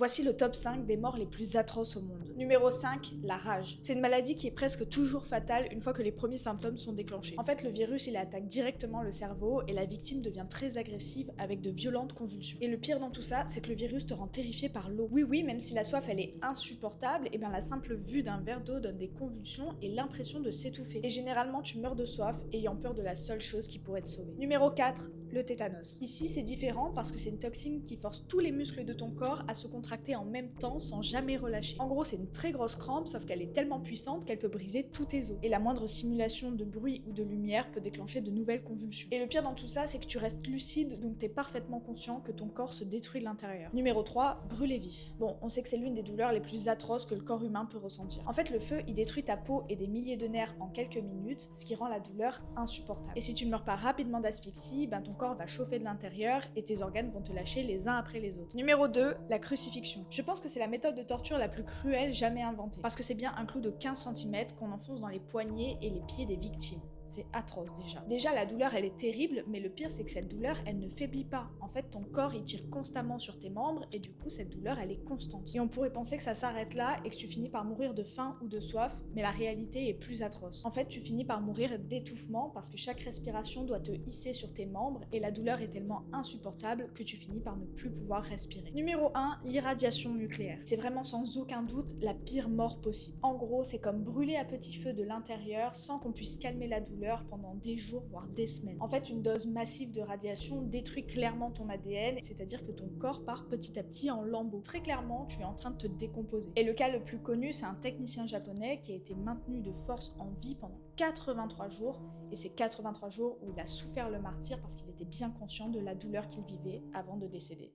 Voici le top 5 des morts les plus atroces au monde. Numéro 5, la rage. C'est une maladie qui est presque toujours fatale une fois que les premiers symptômes sont déclenchés. En fait, le virus, il attaque directement le cerveau et la victime devient très agressive avec de violentes convulsions. Et le pire dans tout ça, c'est que le virus te rend terrifié par l'eau. Oui, oui, même si la soif, elle est insupportable, et bien la simple vue d'un verre d'eau donne des convulsions et l'impression de s'étouffer. Et généralement, tu meurs de soif, ayant peur de la seule chose qui pourrait te sauver. Numéro 4, le tétanos. Ici, c'est différent parce que c'est une toxine qui force tous les muscles de ton corps à se contracter en même temps sans jamais relâcher. En gros, c'est une très grosse crampe, sauf qu'elle est tellement puissante qu'elle peut briser tous tes os. Et la moindre simulation de bruit ou de lumière peut déclencher de nouvelles convulsions. Et le pire dans tout ça, c'est que tu restes lucide, donc t'es parfaitement conscient que ton corps se détruit de l'intérieur. Numéro 3, brûler vif. Bon, on sait que c'est l'une des douleurs les plus atroces que le corps humain peut ressentir. En fait, le feu, il détruit ta peau et des milliers de nerfs en quelques minutes, ce qui rend la douleur insupportable. Et si tu ne meurs pas rapidement d'asphyxie, ben ton corps va chauffer de l'intérieur et tes organes vont te lâcher les uns après les autres. Numéro 2, la crucifixion. Je pense que c'est la méthode de torture la plus cruelle jamais inventée, parce que c'est bien un clou de 15 cm qu'on enfonce dans les poignets et les pieds des victimes. C'est atroce déjà. Déjà, la douleur, elle est terrible, mais le pire, c'est que cette douleur, elle ne faiblit pas. En fait, ton corps, il tire constamment sur tes membres, et du coup, cette douleur, elle est constante. Et on pourrait penser que ça s'arrête là, et que tu finis par mourir de faim ou de soif, mais la réalité est plus atroce. En fait, tu finis par mourir d'étouffement, parce que chaque respiration doit te hisser sur tes membres, et la douleur est tellement insupportable que tu finis par ne plus pouvoir respirer. Numéro 1, l'irradiation nucléaire. C'est vraiment sans aucun doute la pire mort possible. En gros, c'est comme brûler à petit feu de l'intérieur, sans qu'on puisse calmer la douleur pendant des jours voire des semaines. En fait, une dose massive de radiation détruit clairement ton ADN, c'est-à-dire que ton corps part petit à petit en lambeaux. Très clairement, tu es en train de te décomposer. Et le cas le plus connu, c'est un technicien japonais qui a été maintenu de force en vie pendant 83 jours, et c'est 83 jours où il a souffert le martyre parce qu'il était bien conscient de la douleur qu'il vivait avant de décéder.